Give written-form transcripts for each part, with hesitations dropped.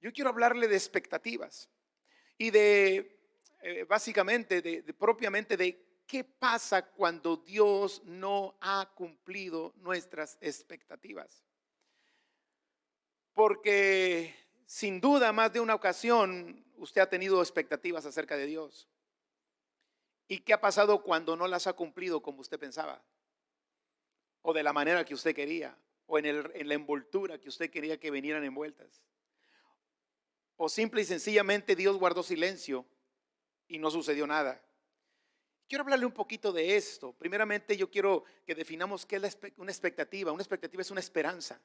Yo quiero hablarle de expectativas y de básicamente, propiamente de qué pasa cuando Dios no ha cumplido nuestras expectativas. Porque sin duda, más de una ocasión, usted ha tenido expectativas acerca de Dios. ¿Y qué ha pasado cuando no las ha cumplido como usted pensaba? O de la manera que usted quería, o en la envoltura que usted quería que vinieran envueltas. O simple y sencillamente Dios guardó silencio y no sucedió nada. Quiero hablarle un poquito de esto. Primeramente, yo quiero que definamos qué es una expectativa. Una expectativa es una esperanza.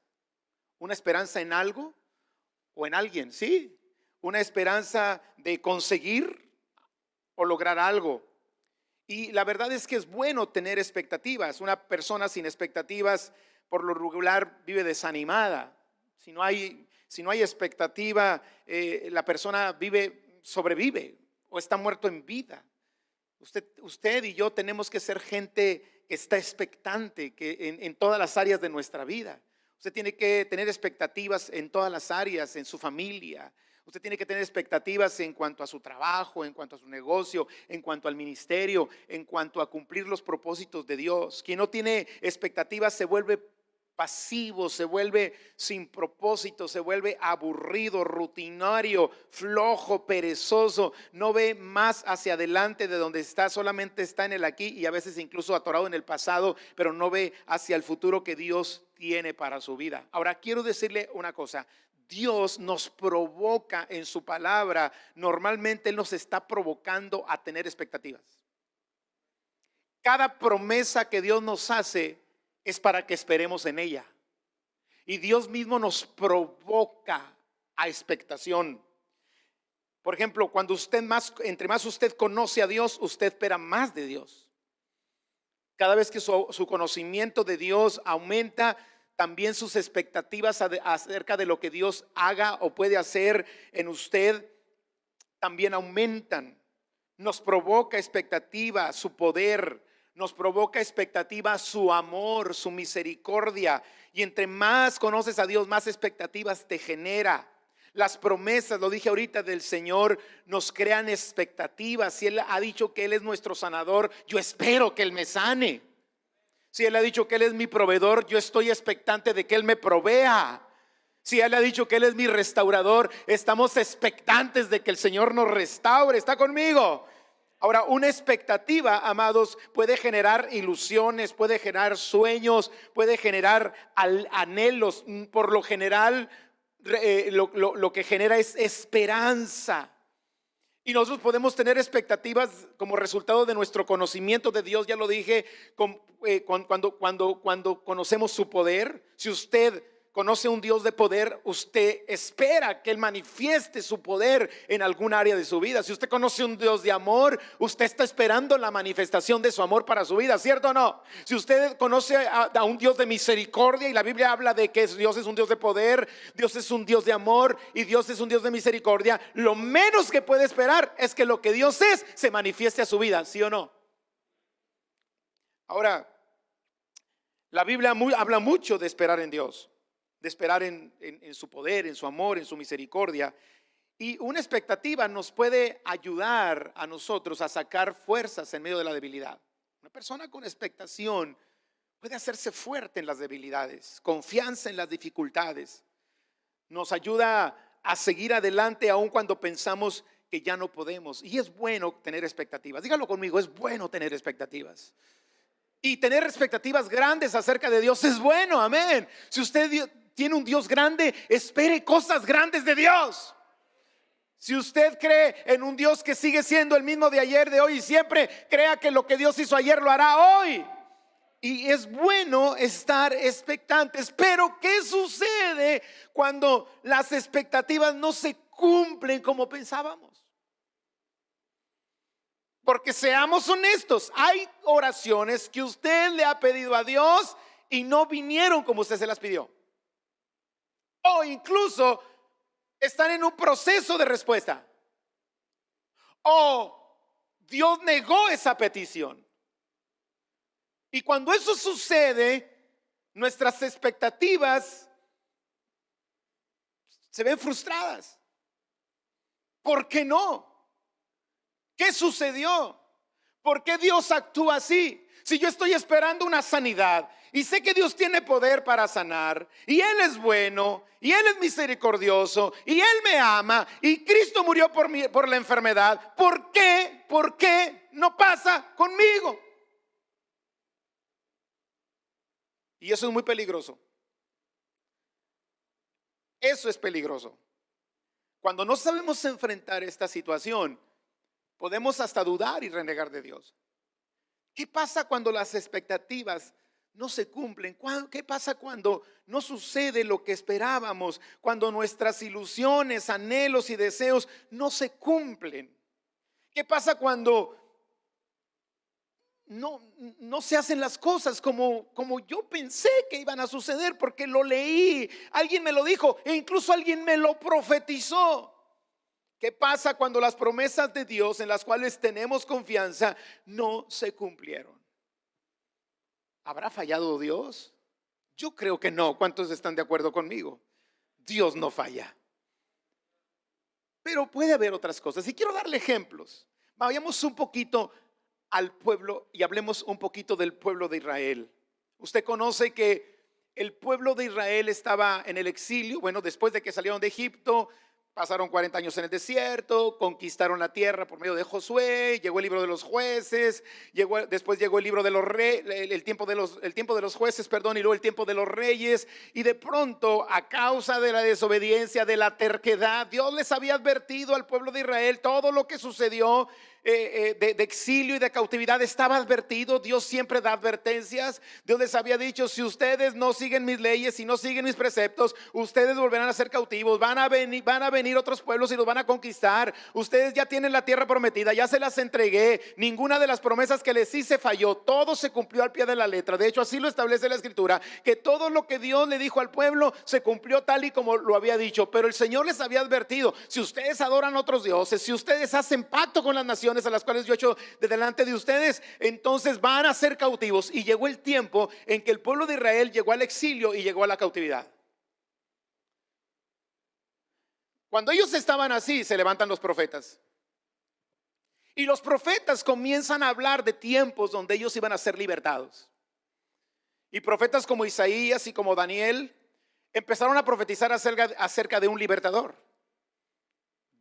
Una esperanza en algo o en alguien, ¿sí? Una esperanza de conseguir o lograr algo. Y la verdad es que es bueno tener expectativas. Una persona sin expectativas por lo regular vive desanimada. Si no hay expectativa, la persona sobrevive o está muerto en vida. Usted y yo tenemos que ser gente que está expectante en todas las áreas de nuestra vida. Usted tiene que tener expectativas en todas las áreas, en su familia. Usted tiene que tener expectativas en cuanto a su trabajo, en cuanto a su negocio, en cuanto al ministerio, en cuanto a cumplir los propósitos de Dios. Quien no tiene expectativas se vuelve pasivo, se vuelve sin propósito, se vuelve aburrido, rutinario, flojo, perezoso, no ve más hacia adelante de donde está, solamente está en el aquí y a veces incluso atorado en el pasado, pero no ve hacia el futuro que Dios tiene para su vida. Ahora quiero decirle una cosa. Dios nos provoca en su palabra, normalmente Él nos está provocando a tener expectativas. Cada promesa que Dios nos hace es para que esperemos en ella. Y Dios mismo nos provoca a expectación. Por ejemplo, cuando entre más usted conoce a Dios, usted espera más de Dios. Cada vez que su conocimiento de Dios aumenta, también sus expectativas acerca de lo que Dios haga o puede hacer en usted también aumentan. Nos provoca expectativa su poder, nos provoca expectativa su amor, su misericordia. Y entre más conoces a Dios, más expectativas te genera. Las promesas, lo dije ahorita, del Señor nos crean expectativas. Si Él ha dicho que Él es nuestro sanador, yo espero que Él me sane. Si Él ha dicho que Él es mi proveedor, yo estoy expectante de que Él me provea. Si Él ha dicho que Él es mi restaurador, estamos expectantes de que el Señor nos restaure. ¿Está conmigo? Ahora, una expectativa, amados, puede generar ilusiones, puede generar sueños, puede generar anhelos. Por lo general, lo que genera es esperanza. Y nosotros podemos tener expectativas como resultado de nuestro conocimiento de Dios. Ya lo dije, cuando conocemos su poder. Si usted conoce un Dios de poder, usted espera que Él manifieste su poder en algún área de su vida. Si usted conoce un Dios de amor, usted está esperando la manifestación de su amor para su vida, ¿cierto o no? Si usted conoce a un Dios de misericordia, y la Biblia habla de que Dios es un Dios de poder, Dios es un Dios de amor y Dios es un Dios de misericordia, lo menos que puede esperar es que lo que Dios es se manifieste a su vida, ¿sí o no? Ahora, la Biblia habla mucho de esperar en Dios, de esperar en su poder, en su amor, en su misericordia. Y una expectativa nos puede ayudar a nosotros a sacar fuerzas en medio de la debilidad. Una persona con expectación puede hacerse fuerte en las debilidades, confianza en las dificultades. Nos ayuda a seguir adelante aun cuando pensamos que ya no podemos. Y es bueno tener expectativas. Dígalo conmigo, es bueno tener expectativas. Y tener expectativas grandes acerca de Dios es bueno, amén. Si usted tiene un Dios grande, espere cosas grandes de Dios. Si usted cree en un Dios que sigue siendo el mismo de ayer, de hoy y siempre, crea que lo que Dios hizo ayer lo hará hoy. Y es bueno estar expectantes. Pero ¿qué sucede cuando las expectativas no se cumplen como pensábamos? Porque seamos honestos, hay oraciones que usted le ha pedido a Dios y no vinieron como usted se las pidió. O incluso están en un proceso de respuesta. O Dios negó esa petición. Y cuando eso sucede, nuestras expectativas se ven frustradas. ¿Por qué no? ¿Qué sucedió? ¿Por qué Dios actúa así? Si yo estoy esperando una sanidad y sé que Dios tiene poder para sanar, y Él es bueno, y Él es misericordioso, y Él me ama, y Cristo murió por mí, por la enfermedad, ¿por qué? ¿Por qué no pasa conmigo? Y eso es muy peligroso. Eso es peligroso. Cuando no sabemos enfrentar esta situación, podemos hasta dudar y renegar de Dios. ¿Qué pasa cuando las expectativas no se cumplen? ¿Qué pasa cuando no sucede lo que esperábamos? Cuando nuestras ilusiones, anhelos y deseos no se cumplen. ¿Qué pasa cuando no se hacen las cosas como yo pensé que iban a suceder? Porque lo leí, alguien me lo dijo e incluso alguien me lo profetizó. ¿Qué pasa cuando las promesas de Dios en las cuales tenemos confianza no se cumplieron? ¿Habrá fallado Dios? Yo creo que no. ¿Cuántos están de acuerdo conmigo? Dios no falla. Pero puede haber otras cosas. Y quiero darle ejemplos. Vayamos un poquito al pueblo y hablemos un poquito del pueblo de Israel. Usted conoce que el pueblo de Israel estaba en el exilio. Bueno, después de que salieron de Egipto, pasaron 40 años en el desierto, conquistaron la tierra por medio de Josué, llegó el libro de los jueces, después llegó el libro de los reyes, el tiempo de los jueces, perdón, y luego el tiempo de los reyes, y de pronto, a causa de la desobediencia, de la terquedad, Dios les había advertido al pueblo de Israel todo lo que sucedió. De exilio y de cautividad estaba advertido. Dios siempre da advertencias. Dios les había dicho: si ustedes no siguen mis leyes, si no siguen mis preceptos, ustedes volverán a ser cautivos, van a venir otros pueblos y los van a conquistar. Ustedes ya tienen la tierra prometida, ya se las entregué, ninguna de las promesas que les hice falló, todo se cumplió al pie de la letra. De hecho, así lo establece la escritura, que todo lo que Dios le dijo al pueblo se cumplió tal y como lo había dicho. Pero el Señor les había advertido: si ustedes adoran otros dioses, si ustedes hacen pacto con las naciones a las cuales yo he hecho de delante de ustedes, entonces van a ser cautivos. Y llegó el tiempo en que el pueblo de Israel llegó al exilio y llegó a la cautividad. Cuando ellos estaban así, se levantan los profetas. Y los profetas comienzan a hablar de tiempos donde ellos iban a ser libertados. Y profetas como Isaías y como Daniel empezaron a profetizar acerca de un libertador,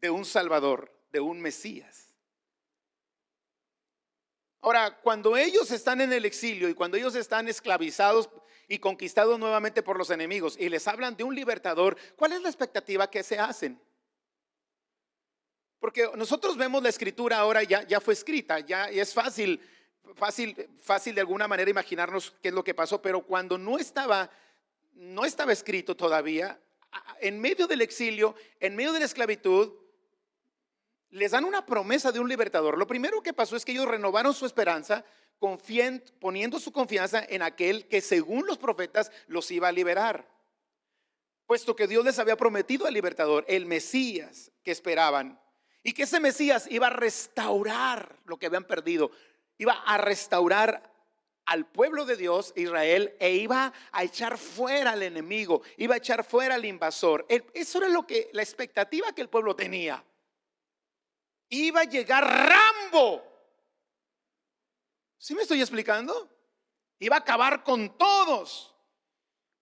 de un salvador, de un Mesías. Ahora, cuando ellos están en el exilio y cuando ellos están esclavizados y conquistados nuevamente por los enemigos y les hablan de un libertador, ¿cuál es la expectativa que se hacen? Porque nosotros vemos la escritura ahora, ya fue escrita, ya es fácil de alguna manera imaginarnos qué es lo que pasó, pero cuando no estaba escrito todavía, en medio del exilio, en medio de la esclavitud, les dan una promesa de un libertador. Lo primero que pasó es que ellos renovaron su esperanza, poniendo su confianza en aquel que según los profetas los iba a liberar, puesto que Dios les había prometido al libertador, el Mesías que esperaban, y que ese Mesías iba a restaurar lo que habían perdido, iba a restaurar al pueblo de Dios, Israel, e iba a echar fuera al enemigo, iba a echar fuera al invasor. Eso era la expectativa que el pueblo tenía. Iba a llegar Rambo. ¿Sí me estoy explicando? Iba a acabar con todos.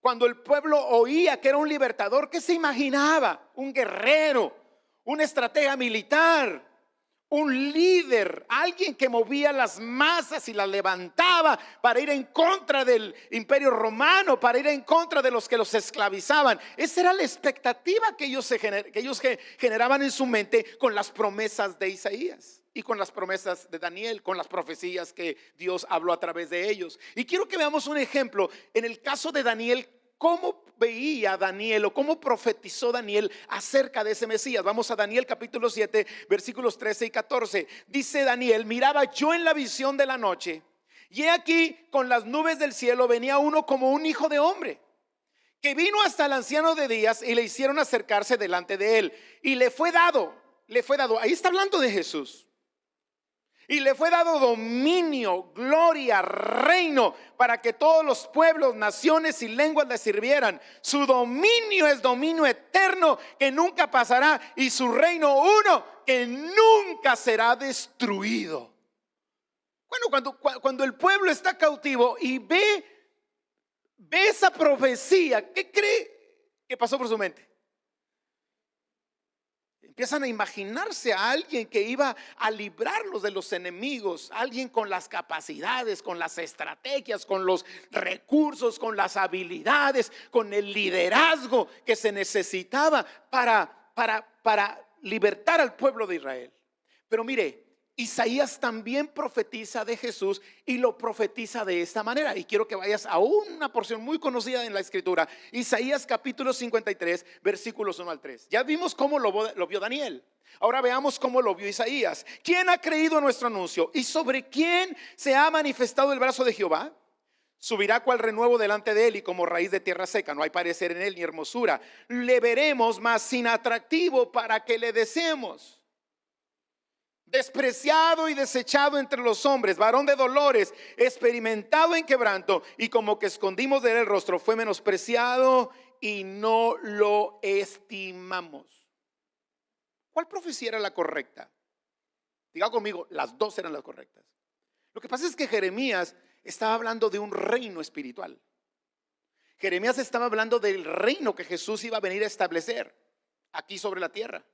Cuando el pueblo oía que era un libertador, ¿qué se imaginaba? Un guerrero, un estratega militar, un líder, alguien que movía las masas y las levantaba para ir en contra del imperio romano, para ir en contra de los que los esclavizaban. Esa era la expectativa que ellos generaban en su mente con las promesas de Isaías y con las promesas de Daniel, con las profecías que Dios habló a través de ellos. Y quiero que veamos un ejemplo en el caso de Daniel. ¿Cómo veía Daniel o cómo profetizó Daniel acerca de ese Mesías? Vamos a Daniel capítulo 7 versículos 13 y 14. Dice Daniel: miraba yo en la visión de la noche, y he aquí con las nubes del cielo venía uno como un hijo de hombre, que vino hasta el anciano de días y le hicieron acercarse delante de él, y le fue dado, ahí está hablando de Jesús. Y le fue dado dominio, gloria, reino, para que todos los pueblos, naciones y lenguas le sirvieran. Su dominio es dominio eterno que nunca pasará, y su reino uno que nunca será destruido. Bueno, cuando el pueblo está cautivo y ve esa profecía, ¿qué cree que pasó por su mente? Empiezan a imaginarse a alguien que iba a librarlos de los enemigos, alguien con las capacidades, con las estrategias, con los recursos, con las habilidades, con el liderazgo que se necesitaba para libertar al pueblo de Israel. Pero mire, Isaías también profetiza de Jesús, y lo profetiza de esta manera. Y quiero que vayas a una porción muy conocida en la escritura, Isaías capítulo 53, versículos 1 al 3. Ya vimos cómo lo vio Daniel. Ahora veamos cómo lo vio Isaías. ¿Quién ha creído a nuestro anuncio? ¿Y sobre quién se ha manifestado el brazo de Jehová? Subirá cual renuevo delante de él, y como raíz de tierra seca. No hay parecer en él ni hermosura. Le veremos, mas sin atractivo para que le deseemos. Despreciado y desechado entre los hombres, varón de dolores, experimentado en quebranto, y como que escondimos de él el rostro. Fue menospreciado y no lo estimamos. ¿Cuál profecía era la correcta? Diga conmigo, las dos eran las correctas. Lo que pasa es que Jeremías estaba hablando de un reino espiritual. Jeremías estaba hablando del reino que Jesús iba a venir a establecer aquí sobre la tierra.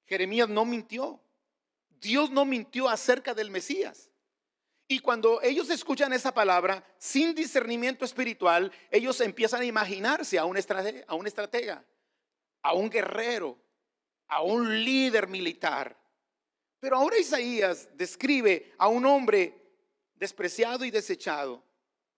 Jeremías no mintió. Dios no mintió acerca del Mesías. Y cuando ellos escuchan esa palabra sin discernimiento espiritual, ellos empiezan a imaginarse a un estratega, a un guerrero, a un líder militar. Pero ahora Isaías describe a un hombre despreciado y desechado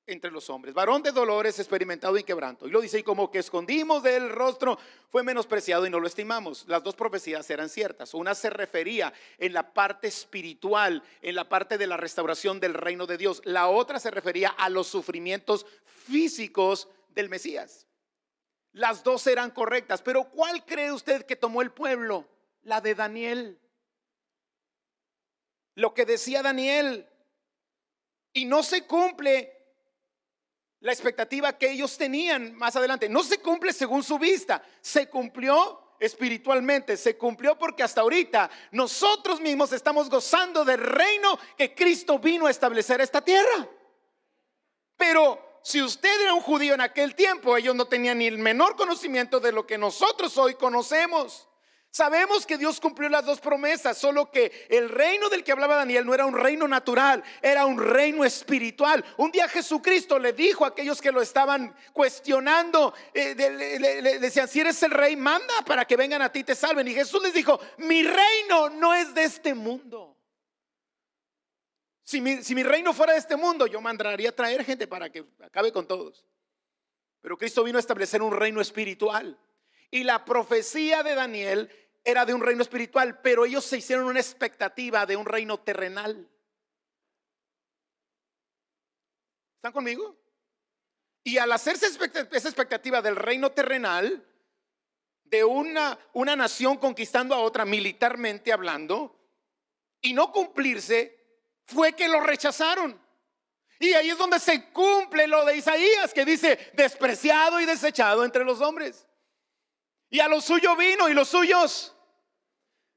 entre los hombres, varón de dolores, experimentado en quebranto. Y lo dice: y como que escondimos del rostro, fue menospreciado y no lo estimamos. Las dos profecías eran ciertas. Una se refería en la parte espiritual, en la parte de la restauración del reino de Dios. La otra se refería a los sufrimientos físicos del Mesías. Las dos eran correctas, pero ¿cuál cree usted que tomó el pueblo? La de Daniel. Lo que decía Daniel. Y no se cumple la expectativa que ellos tenían más adelante. No se cumple según su vista. Se cumplió espiritualmente. Se cumplió porque hasta ahorita nosotros mismos estamos gozando del reino que Cristo vino a establecer esta tierra. Pero si usted era un judío en aquel tiempo, ellos no tenían ni el menor conocimiento de lo que nosotros hoy conocemos. Sabemos que Dios cumplió las dos promesas, solo que el reino del que hablaba Daniel no era un reino natural, era un reino espiritual. Un día Jesucristo le dijo a aquellos que lo estaban cuestionando, le decían: si eres el rey, manda para que vengan a ti y te salven. Y Jesús les dijo: mi reino no es de este mundo. Si mi reino fuera de este mundo, yo mandaría a traer gente para que acabe con todos. Pero Cristo vino a establecer un reino espiritual. Y la profecía de Daniel era de un reino espiritual, pero ellos se hicieron una expectativa de un reino terrenal. ¿Están conmigo? Y al hacerse esa expectativa del reino terrenal, de una nación conquistando a otra militarmente hablando, y no cumplirse, fue que lo rechazaron. Y ahí es donde se cumple lo de Isaías, que dice: despreciado y desechado entre los hombres. Y a lo suyo vino, y los suyos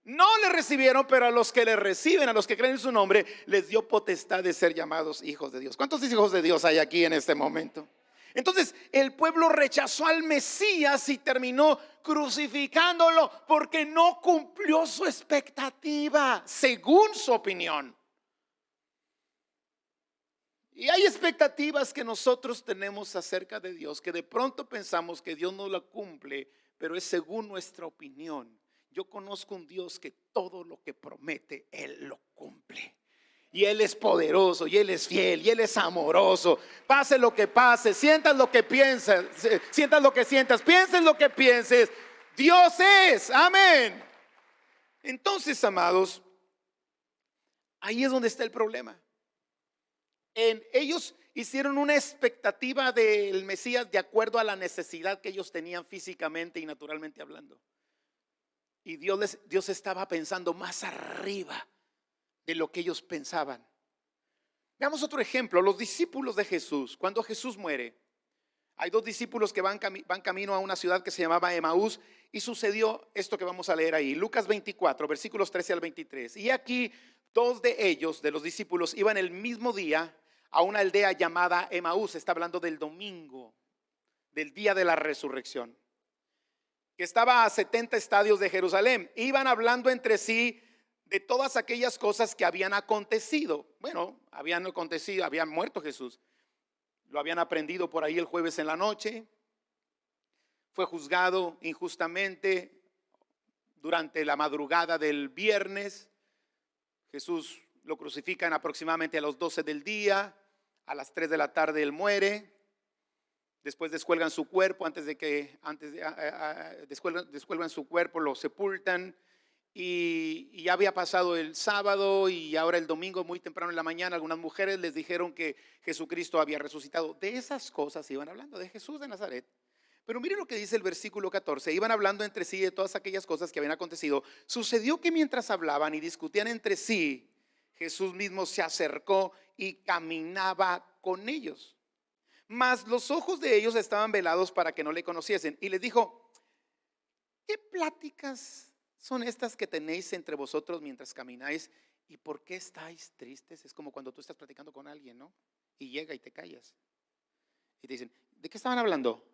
no le recibieron, pero a los que le reciben, a los que creen en su nombre, les dio potestad de ser llamados hijos de Dios. ¿Cuántos hijos de Dios hay aquí en este momento? Entonces el pueblo rechazó al Mesías y terminó crucificándolo porque no cumplió su expectativa según su opinión. Y hay expectativas que nosotros tenemos acerca de Dios, que de pronto pensamos que Dios no la cumple, pero es según nuestra opinión. Yo conozco un Dios que todo lo que promete, Él lo cumple. Y Él es poderoso, y Él es fiel, y Él es amoroso. Pase lo que pase, sientas lo que piensas, sientas lo que sientas, pienses lo que pienses, Dios es, amén. Entonces, amados, ahí es donde está el problema. Ellos hicieron una expectativa del Mesías de acuerdo a la necesidad que ellos tenían físicamente y naturalmente hablando. Y Dios estaba pensando más arriba, de lo que ellos pensaban. Veamos otro ejemplo, los discípulos de Jesús. Cuando Jesús muere, hay dos discípulos que van camino a una ciudad que se llamaba Emaús, y sucedió esto que vamos a leer ahí, Lucas 24, versículos 13 al 23. Y aquí dos de ellos, de los discípulos, iban el mismo día a una aldea llamada Emaús. Está hablando del domingo, del día de la resurrección, que estaba a 70 estadios de Jerusalén. Iban hablando entre sí de todas aquellas cosas que habían acontecido. Bueno, habían acontecido, había muerto Jesús. Lo habían aprendido por ahí el jueves en la noche. Fue juzgado injustamente durante la madrugada del viernes. Jesús lo crucifican aproximadamente a las 12 del día. A las 3 de la tarde él muere. Después descuelgan su cuerpo, descuelgan su cuerpo, lo sepultan. Y ya había pasado el sábado y ahora el domingo muy temprano en la mañana algunas mujeres les dijeron que Jesucristo había resucitado. De esas cosas iban hablando, de Jesús de Nazaret. Pero miren lo que dice el versículo 14. Iban hablando entre sí de todas aquellas cosas que habían acontecido. Sucedió que mientras hablaban y discutían entre sí, Jesús mismo se acercó y caminaba con ellos. Mas los ojos de ellos estaban velados para que no le conociesen. Y les dijo: ¿qué pláticas son estas que tenéis entre vosotros mientras camináis? ¿Y por qué estáis tristes? Es como cuando tú estás platicando con alguien, ¿no? Y llega y te callas. Y te dicen: ¿de qué estaban hablando?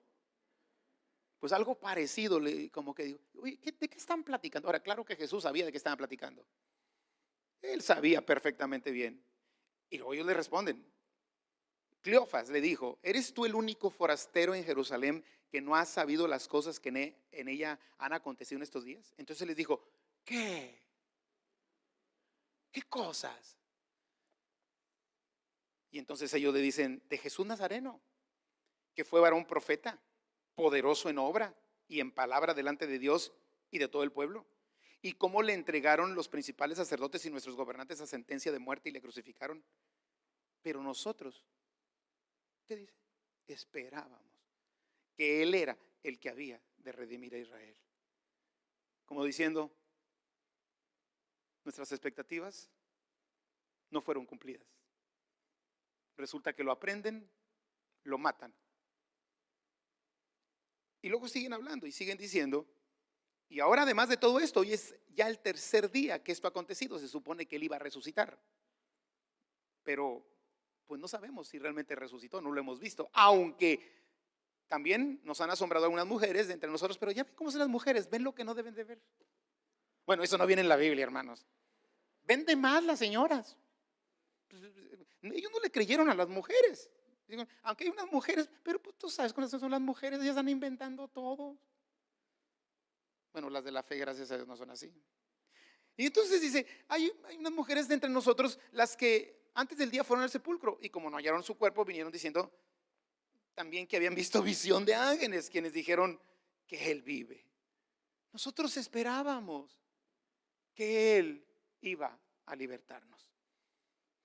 Pues algo parecido, como que digo: uy, ¿de qué están platicando? Ahora, claro que Jesús sabía de qué estaban platicando. Él sabía perfectamente bien. Y luego ellos le responden. Cleofas le dijo: ¿eres tú el único forastero en Jerusalén que no has sabido las cosas que en ella han acontecido en estos días? Entonces les dijo: ¿qué? ¿Qué cosas? Y entonces ellos le dicen: de Jesús Nazareno, que fue varón profeta, poderoso en obra y en palabra delante de Dios y de todo el pueblo. Y cómo le entregaron los principales sacerdotes y nuestros gobernantes a sentencia de muerte y le crucificaron. Pero nosotros, ¿qué dice? Esperábamos que Él era el que había de redimir a Israel. Como diciendo, nuestras expectativas no fueron cumplidas. Resulta que lo aprenden, lo matan. Y luego siguen hablando y siguen diciendo: y ahora además de todo esto, hoy es ya el tercer día que esto ha acontecido. Se supone que Él iba a resucitar. Pero pues no sabemos si realmente resucitó, no lo hemos visto. Aunque también nos han asombrado algunas mujeres de entre nosotros, pero ya ven cómo son las mujeres, ven lo que no deben de ver. Bueno, eso no viene en la Biblia, hermanos. Ven de más las señoras. Ellos no le creyeron a las mujeres. Aunque hay unas mujeres, pero pues tú sabes cuáles son las mujeres, ellas están inventando todo. Bueno, las de la fe, gracias a Dios, no son así. Y entonces dice: hay unas mujeres de entre nosotros, las que antes del día fueron al sepulcro, y como no hallaron su cuerpo, vinieron diciendo también que habían visto visión de ángeles, quienes dijeron que Él vive. Nosotros esperábamos que Él iba a libertarnos,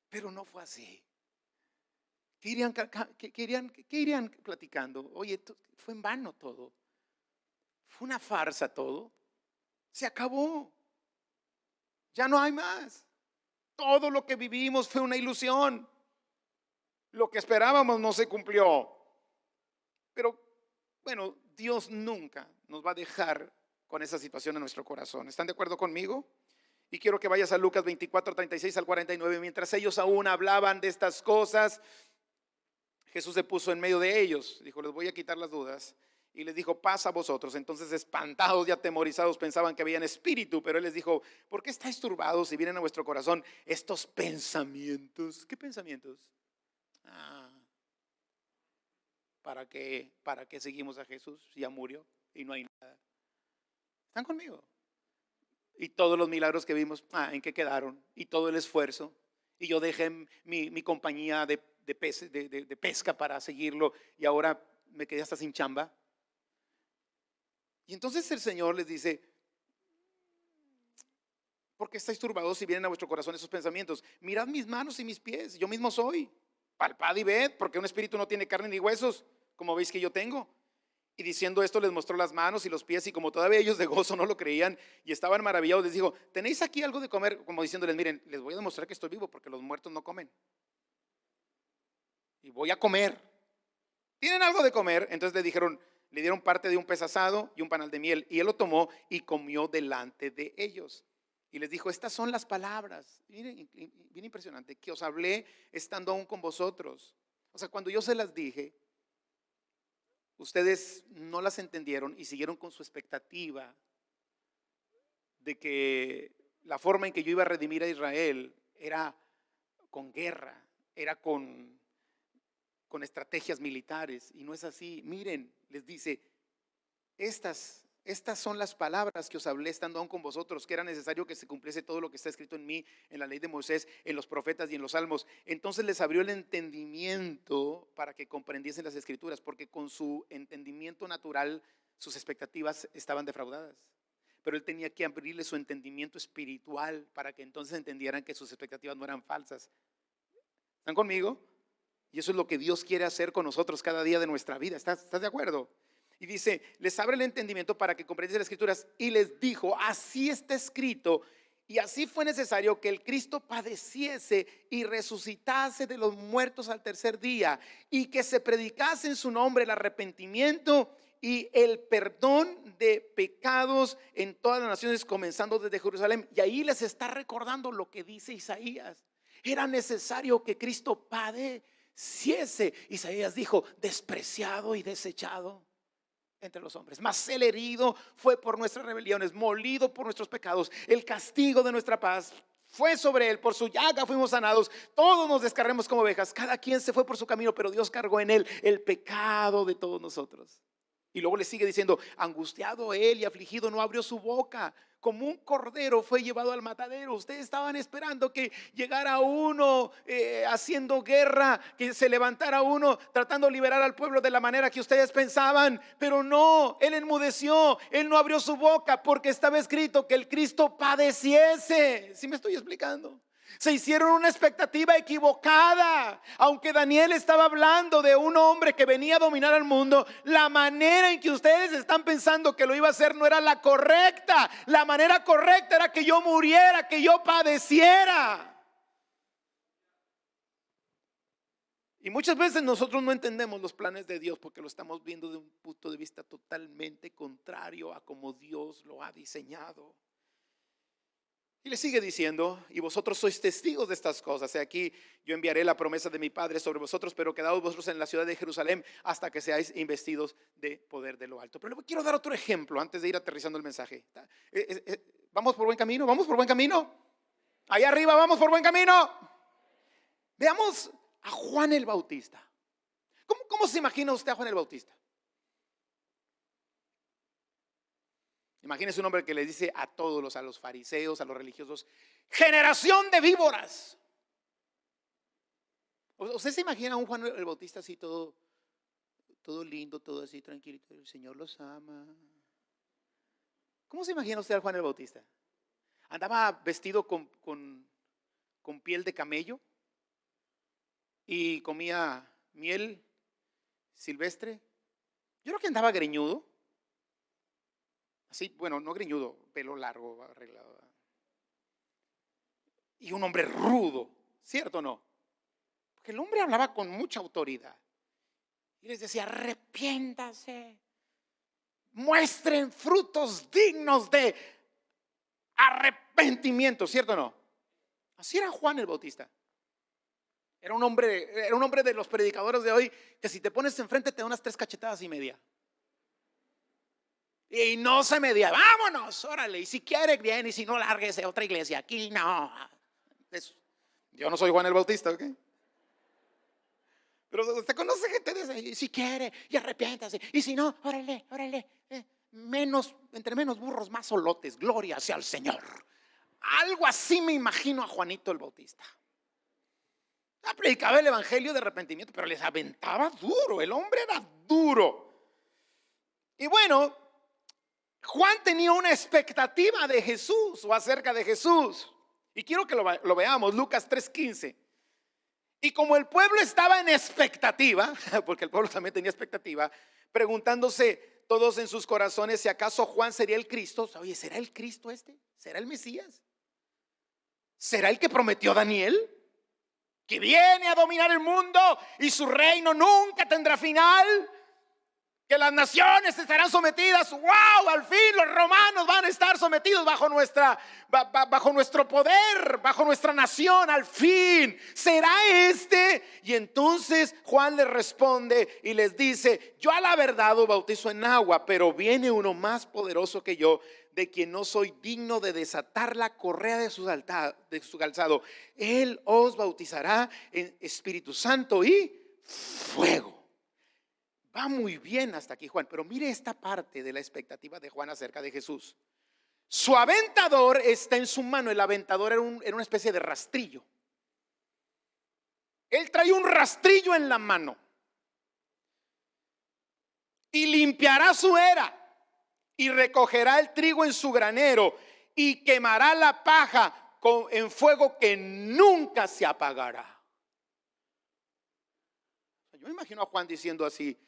pero no fue así. ¿Qué irían platicando? Oye, fue en vano todo. Fue una farsa todo. Se acabó. Ya no hay más. Todo lo que vivimos fue una ilusión. Lo que esperábamos no se cumplió. Pero bueno, Dios nunca nos va a dejar con esa situación en nuestro corazón. ¿Están de acuerdo conmigo? Y quiero que vayas a Lucas 24, 36 al 49. Mientras ellos aún hablaban de estas cosas, Jesús se puso en medio de ellos. Dijo: les voy a quitar las dudas. Y les dijo: paz a vosotros. Entonces, espantados y atemorizados, pensaban que habían espíritu. Pero Él les dijo: ¿por qué estáis turbados y vienen a vuestro corazón estos pensamientos? ¿Qué pensamientos? ¿Para qué seguimos a Jesús? Ya murió y no hay nada. ¿Están conmigo? Y todos los milagros que vimos, ¿en qué quedaron? Y todo el esfuerzo. Y yo dejé mi compañía de pesca para seguirlo, y ahora me quedé hasta sin chamba. Y entonces el Señor les dice: ¿por qué estáis turbados si vienen a vuestro corazón esos pensamientos? Mirad mis manos y mis pies, yo mismo soy. Palpad y ved, porque un espíritu no tiene carne ni huesos, como veis que yo tengo. Y diciendo esto les mostró las manos y los pies, y como todavía ellos de gozo no lo creían y estaban maravillados, les dijo: ¿tenéis aquí algo de comer? Como diciéndoles: miren, les voy a demostrar que estoy vivo, porque los muertos no comen. Y voy a comer. ¿Tienen algo de comer? Entonces le dieron parte de un pez asado y un panal de miel, y él lo tomó y comió delante de ellos. Y les dijo: estas son las palabras, miren, bien impresionante, que os hablé estando aún con vosotros. O sea, cuando yo se las dije, ustedes no las entendieron y siguieron con su expectativa de que la forma en que yo iba a redimir a Israel era con guerra, era con estrategias militares, y no es así. Miren, les dice: estas son las palabras que os hablé estando aún con vosotros, que era necesario que se cumpliese todo lo que está escrito en mí, en la ley de Moisés, en los profetas y en los salmos. Entonces les abrió el entendimiento para que comprendiesen las escrituras, porque con su entendimiento natural sus expectativas estaban defraudadas. Pero él tenía que abrirle su entendimiento espiritual para que entonces entendieran que sus expectativas no eran falsas. ¿Están conmigo? Y eso es lo que Dios quiere hacer con nosotros cada día de nuestra vida. ¿Estás de acuerdo? Y dice: les abre el entendimiento para que comprendiesen las escrituras, y les dijo: así está escrito, y así fue necesario que el Cristo padeciese y resucitase de los muertos al tercer día, y que se predicase en su nombre el arrepentimiento y el perdón de pecados en todas las naciones, comenzando desde Jerusalén. Y ahí les está recordando lo que dice Isaías: era necesario que Cristo padeciese. Isaías dijo: despreciado y desechado entre los hombres, mas él herido fue por nuestras rebeliones, molido por nuestros pecados, el castigo de nuestra paz fue sobre él, por su llaga fuimos sanados. Todos nos descarremos como ovejas, cada quien se fue por su camino, pero Dios cargó en él el pecado de todos nosotros. Y luego le sigue diciendo: angustiado él y afligido, no abrió su boca. Como un cordero fue llevado al matadero. Ustedes estaban esperando que llegara uno haciendo guerra, que se levantara uno tratando de liberar al pueblo de la manera que ustedes pensaban. Pero no, él enmudeció, él no abrió su boca, porque estaba escrito que el Cristo padeciese. ¿Sí me estoy explicando? Se hicieron una expectativa equivocada. Aunque Daniel estaba hablando de un hombre que venía a dominar al mundo, la manera en que ustedes están pensando que lo iba a hacer no era la correcta. La manera correcta era que yo muriera, que yo padeciera. Y muchas veces nosotros no entendemos los planes de Dios, porque lo estamos viendo de un punto de vista totalmente contrario a como Dios lo ha diseñado. Y le sigue diciendo: y vosotros sois testigos de estas cosas. He aquí, yo enviaré la promesa de mi Padre sobre vosotros, pero quedaos vosotros en la ciudad de Jerusalén hasta que seáis investidos de poder de lo alto. Pero le quiero dar otro ejemplo antes de ir aterrizando el mensaje. ¿Vamos por buen camino? ¿Vamos por buen camino? Allá arriba, ¿vamos por buen camino? Veamos a Juan el Bautista. ¿Cómo se imagina usted a Juan el Bautista? Imagínese un hombre que le dice a todos a los fariseos, a los religiosos: generación de víboras. ¿Usted se imagina a un Juan el Bautista así todo lindo, todo así tranquilito? El Señor los ama. ¿Cómo se imagina usted al Juan el Bautista? ¿Andaba vestido con piel de camello y comía miel silvestre? Yo creo que andaba greñudo. Así, bueno, no greñudo, pelo largo, arreglado. Y un hombre rudo, ¿cierto o no? Porque el hombre hablaba con mucha autoridad y les decía: arrepiéntase, muestren frutos dignos de arrepentimiento, ¿cierto o no? Así era Juan el Bautista. Era un hombre de los predicadores de hoy, que si te pones enfrente te da unas 3 cachetadas y media. Y no se medía: vámonos, órale, y si quiere bien, y si no, lárguese a otra iglesia, aquí no. Yo no soy Juan el Bautista, ¿ok? Pero usted conoce gente de esa: y si quiere, y arrepiéntase, y si no, órale, entre menos burros, más solotes, gloria sea al Señor. Algo así me imagino a Juanito el Bautista. Predicaba el evangelio de arrepentimiento, pero les aventaba duro. El hombre era duro. Y bueno, Juan tenía una expectativa de Jesús, o acerca de Jesús. Y quiero que lo veamos, Lucas 3:15. Y como el pueblo estaba en expectativa, porque el pueblo también tenía expectativa, preguntándose todos en sus corazones si acaso Juan sería el Cristo. Oye, ¿será el Cristo este? ¿Será el Mesías? ¿Será el que prometió Daniel? Que viene a dominar el mundo y su reino nunca tendrá final. Que las naciones estarán sometidas. ¡Wow! Al fin los romanos van a estar sometidos bajo nuestro poder, bajo nuestra nación. Al fin, ¿será este? Y entonces Juan les responde y les dice: yo a la verdad os bautizo en agua, pero viene uno más poderoso que yo, de quien no soy digno de desatar la correa de su calzado. Él os bautizará en Espíritu Santo y fuego. Va muy bien hasta aquí, Juan, pero mire esta parte de la expectativa de Juan acerca de Jesús. Su aventador está en su mano. El aventador era una especie de rastrillo. Él trae un rastrillo en la mano y limpiará su era y recogerá el trigo en su granero y quemará la paja en fuego que nunca se apagará. Yo me imagino a Juan diciendo así,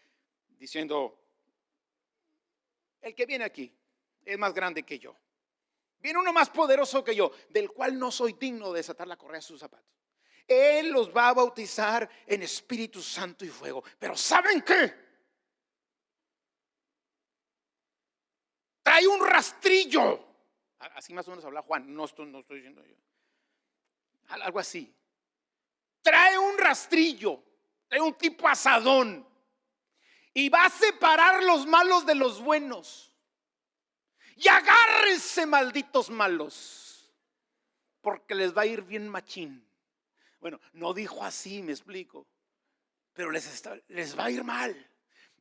el que viene aquí es más grande que yo. Viene uno más poderoso que yo, del cual no soy digno de desatar la correa de sus zapatos. Él los va a bautizar en Espíritu Santo y fuego. Pero ¿saben qué? Trae un rastrillo. Así más o menos habla Juan. No estoy diciendo yo. Algo así. Trae un rastrillo. Trae un tipo asadón. Y va a separar los malos de los buenos. Y agárrense, malditos malos, porque les va a ir bien machín. Bueno, no dijo así, me explico, pero les va a ir mal.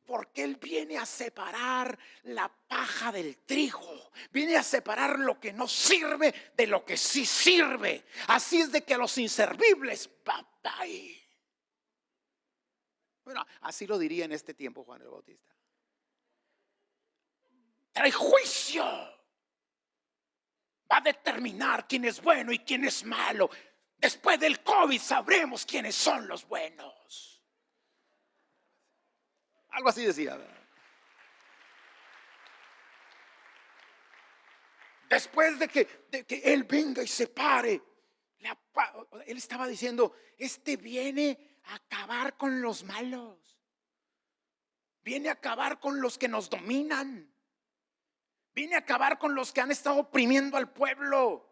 Porque Él viene a separar la paja del trigo. Viene a separar lo que no sirve de lo que sí sirve. Así es de que a los inservibles, bye. Bueno, así lo diría en este tiempo Juan el Bautista. Trae juicio. Va a determinar quién es bueno y quién es malo. Después del COVID sabremos quiénes son los buenos. Algo así decía, ¿verdad? Después de que Él venga y separe Él estaba diciendo: este viene a acabar con los malos. Viene a acabar con los que nos dominan. Viene a acabar con los que han estado oprimiendo al pueblo.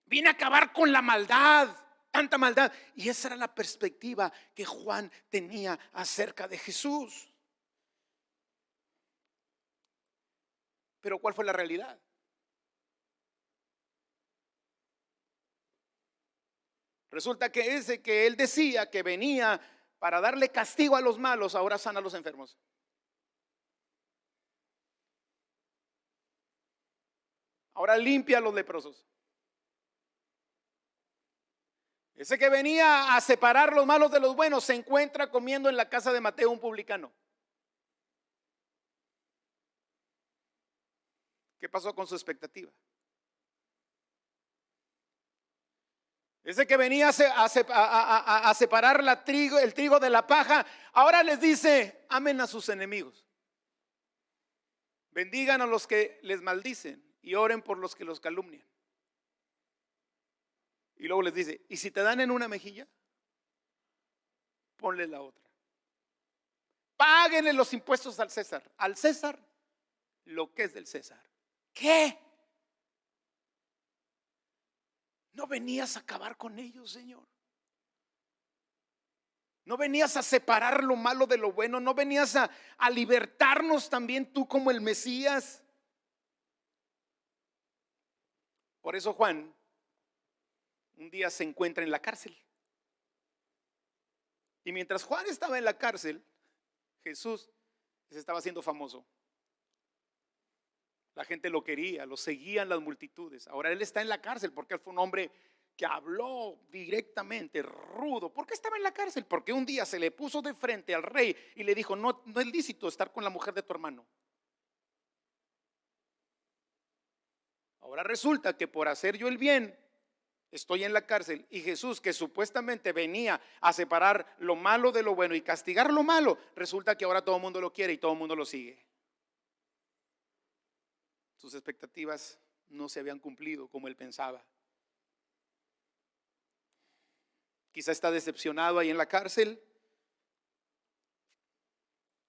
Viene a acabar con la maldad, tanta maldad. Y esa era la perspectiva que Juan tenía acerca de Jesús. Pero ¿cuál fue la realidad? Resulta que ese que él decía que venía para darle castigo a los malos, ahora sana a los enfermos. Ahora limpia a los leprosos. Ese que venía a separar los malos de los buenos se encuentra comiendo en la casa de Mateo, un publicano. ¿Qué pasó con su expectativa? Ese que venía a separar el trigo de la paja, ahora les dice: amen a sus enemigos, bendigan a los que les maldicen y oren por los que los calumnian. Y luego les dice: y si te dan en una mejilla, ponle la otra. Páguenle los impuestos al César lo que es del César. ¿Qué? ¿No venías a acabar con ellos, Señor? ¿No venías a separar lo malo de lo bueno? ¿No venías a libertarnos también tú como el Mesías? Por eso Juan un día se encuentra en la cárcel. Y mientras Juan estaba en la cárcel, Jesús se estaba haciendo famoso. La gente lo quería, lo seguían las multitudes. Ahora él está en la cárcel porque él fue un hombre que habló directamente, rudo. ¿Por qué estaba en la cárcel? Porque un día se le puso de frente al rey y le dijo: no es lícito estar con la mujer de tu hermano. Ahora resulta que por hacer yo el bien, Estoy en la cárcel y Jesús, que supuestamente venía a separar lo malo de lo bueno y castigar lo malo, resulta que ahora todo el mundo lo quiere y todo el mundo lo sigue. Sus expectativas no se habían cumplido como él pensaba. Quizá está decepcionado ahí en la cárcel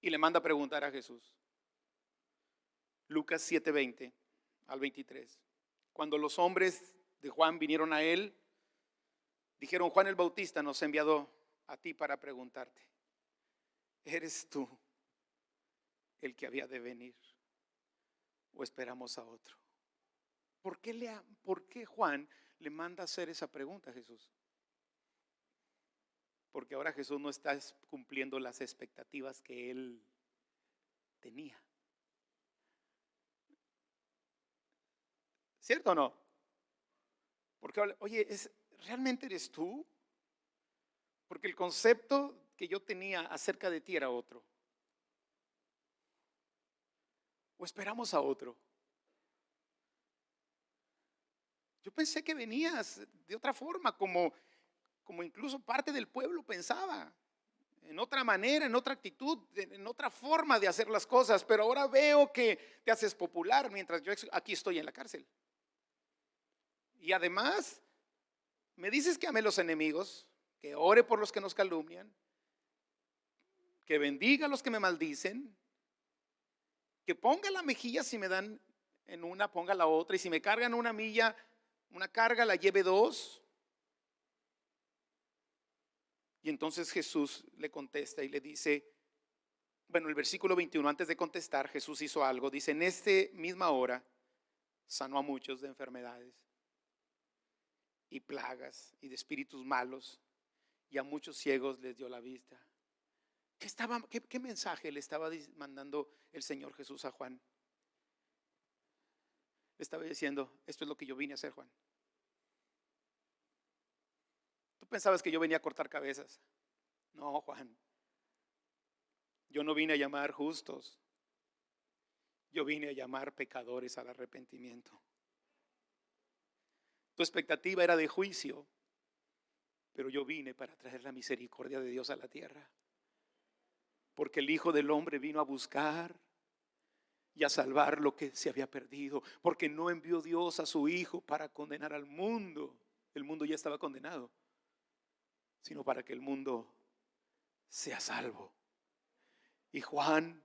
y le manda a preguntar a Jesús. Lucas 7:20 al 23. Cuando los hombres de Juan vinieron a él, dijeron: Juan el Bautista nos ha enviado a ti para preguntarte, ¿eres tú el que había de venir o esperamos a otro? ¿Por qué Juan le manda a hacer esa pregunta a Jesús? Porque ahora Jesús no está cumpliendo las expectativas que él tenía. ¿Cierto o no? Porque, oye, ¿realmente eres tú? Porque el concepto que yo tenía acerca de ti era otro. ¿O esperamos a otro? Yo pensé que venías de otra forma, como incluso parte del pueblo pensaba, en otra manera, en otra actitud, en otra forma de hacer las cosas, pero ahora veo que te haces popular mientras yo aquí estoy en la cárcel. Y además, me dices que ame a los enemigos, que ore por los que nos calumnian, que bendiga a los que me maldicen, que ponga la mejilla si me dan en una, ponga la otra, y si me cargan una milla, una carga, la lleve dos. Y entonces Jesús le contesta y le dice, bueno, el versículo 21, antes de contestar, Jesús hizo algo. Dice: en esta misma hora sanó a muchos de enfermedades y plagas y de espíritus malos, y a muchos ciegos les dio la vista. ¿Qué mensaje le estaba mandando el Señor Jesús a Juan? Le estaba diciendo: esto es lo que yo vine a hacer, Juan. Tú pensabas que yo venía a cortar cabezas. No, Juan. Yo no vine a llamar justos. Yo vine a llamar pecadores al arrepentimiento. Tu expectativa era de juicio, pero yo vine para traer la misericordia de Dios a la tierra. Porque el Hijo del Hombre vino a buscar y a salvar lo que se había perdido. Porque no envió Dios a su Hijo para condenar al mundo. El mundo ya estaba condenado, sino para que el mundo sea salvo. Y Juan: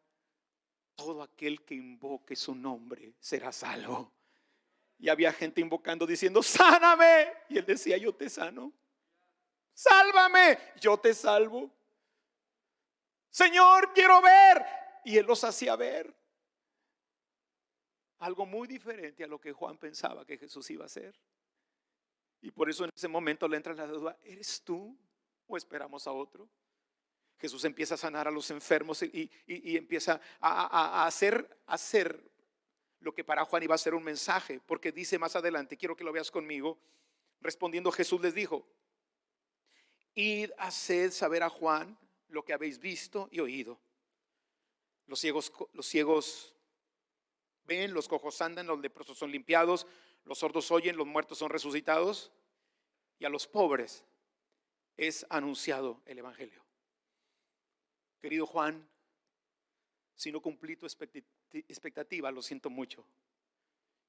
todo aquel que invoque su nombre será salvo. Y había gente invocando diciendo: sáname. Y él decía: yo te sano. Sálvame, yo te salvo. Señor, quiero ver. Y él los hacía ver. Algo muy diferente a lo que Juan pensaba que Jesús iba a hacer. Y por eso en ese momento le entra la duda: ¿eres tú o esperamos a otro? Jesús empieza a sanar a los enfermos y empieza a hacer lo que para Juan iba a ser un mensaje, porque dice más adelante, quiero que lo veas conmigo. Respondiendo Jesús les dijo: id, haced saber a Juan lo que habéis visto y oído. Los ciegos ven, los cojos andan, los leprosos son limpiados, los sordos oyen, los muertos son resucitados, y a los pobres es anunciado el evangelio. Querido Juan, si no cumplí tu expectativa, lo siento mucho.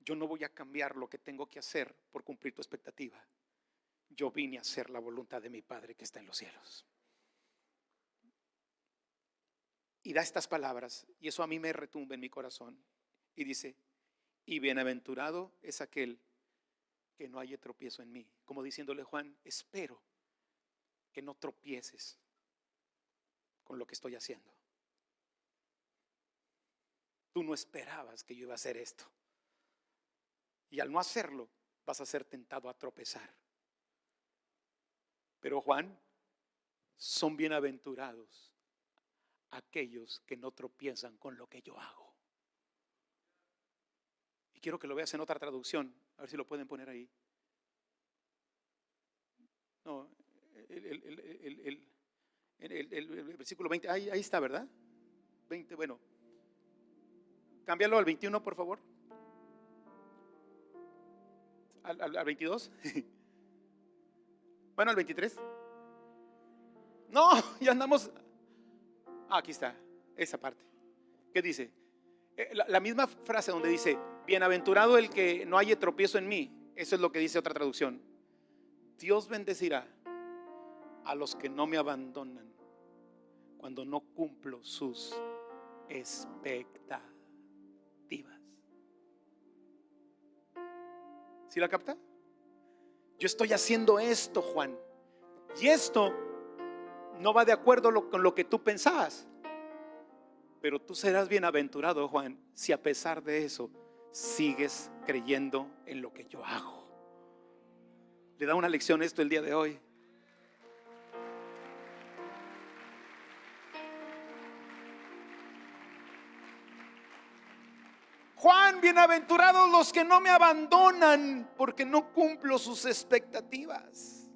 Yo no voy a cambiar lo que tengo que hacer por cumplir tu expectativa. Yo vine a hacer la voluntad de mi Padre que está en los cielos. Y da estas palabras, y eso a mí me retumba en mi corazón. Y dice: y bienaventurado es aquel que no haya tropiezo en mí. Como diciéndole: Juan, espero que no tropieces con lo que estoy haciendo. Tú no esperabas que yo iba a hacer esto, y al no hacerlo vas a ser tentado a tropezar. Pero Juan, son bienaventurados aquellos que no tropiezan con lo que yo hago. Y quiero que lo veas en otra traducción, a ver si lo pueden poner ahí. No, el versículo 20, ahí está, ¿verdad? 20, bueno. Cámbialo al 21, por favor. Al 22. Bueno, al 23. No, ya andamos. Aquí está, esa parte. ¿Qué dice? La misma frase donde dice, bienaventurado el que no haya tropiezo en mí. Eso es lo que dice otra traducción. Dios bendecirá a los que no me abandonan cuando no cumplo sus expectativas. ¿Sí la capta? Yo estoy haciendo esto, Juan, y esto no va de acuerdo con lo que tú pensabas. Pero tú serás bienaventurado, Juan, si a pesar de eso sigues creyendo en lo que yo hago. Le da una lección esto el día de hoy. Juan, bienaventurados los que no me abandonan porque no cumplo sus expectativas.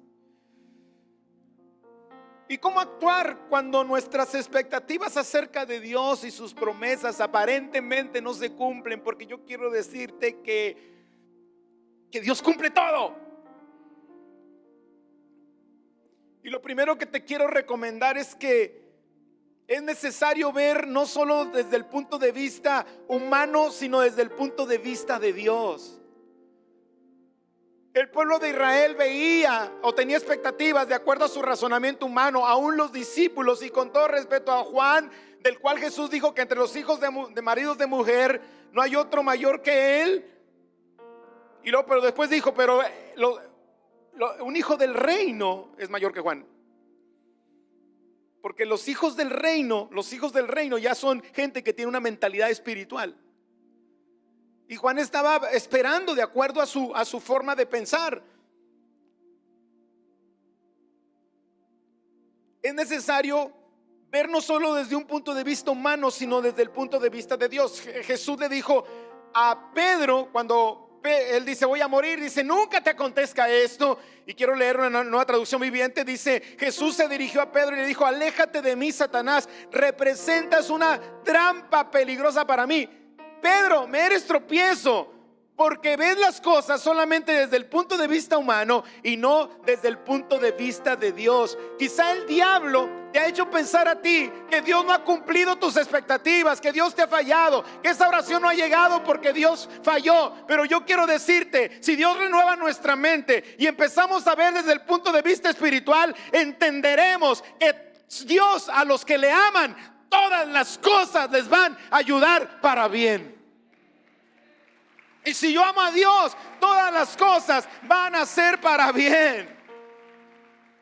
¿Y cómo actuar cuando nuestras expectativas acerca de Dios y sus promesas aparentemente no se cumplen? Porque yo quiero decirte que Dios cumple todo. Y lo primero que te quiero recomendar es que es necesario ver no solo desde el punto de vista humano, sino desde el punto de vista de Dios. El pueblo de Israel veía o tenía expectativas de acuerdo a su razonamiento humano, aún los discípulos, y con todo respeto a Juan, del cual Jesús dijo que entre los hijos de maridos de mujer no hay otro mayor que él. Y luego, pero después dijo, pero un hijo del reino es mayor que Juan. Porque los hijos del reino ya son gente que tiene una mentalidad espiritual. Y Juan estaba esperando de acuerdo a su forma de pensar. Es necesario ver no solo desde un punto de vista humano, sino desde el punto de vista de Dios. Jesús le dijo a Pedro, cuando él dice voy a morir, dice nunca te acontezca esto. Y quiero leer una nueva traducción viviente. Dice, Jesús se dirigió a Pedro y le dijo, aléjate de mí, Satanás, representas una trampa peligrosa para mí. Pedro, me eres tropiezo, porque ves las cosas solamente desde el punto de vista humano y no desde el punto de vista de Dios. Quizá el diablo te ha hecho pensar a ti que Dios no ha cumplido tus expectativas, que Dios te ha fallado, que esa oración no ha llegado porque Dios falló. Pero yo quiero decirte, si Dios renueva nuestra mente y empezamos a ver desde el punto de vista espiritual, entenderemos que Dios, a los que le aman, todas las cosas les van a ayudar para bien. Y si yo amo a Dios, todas las cosas van a ser para bien.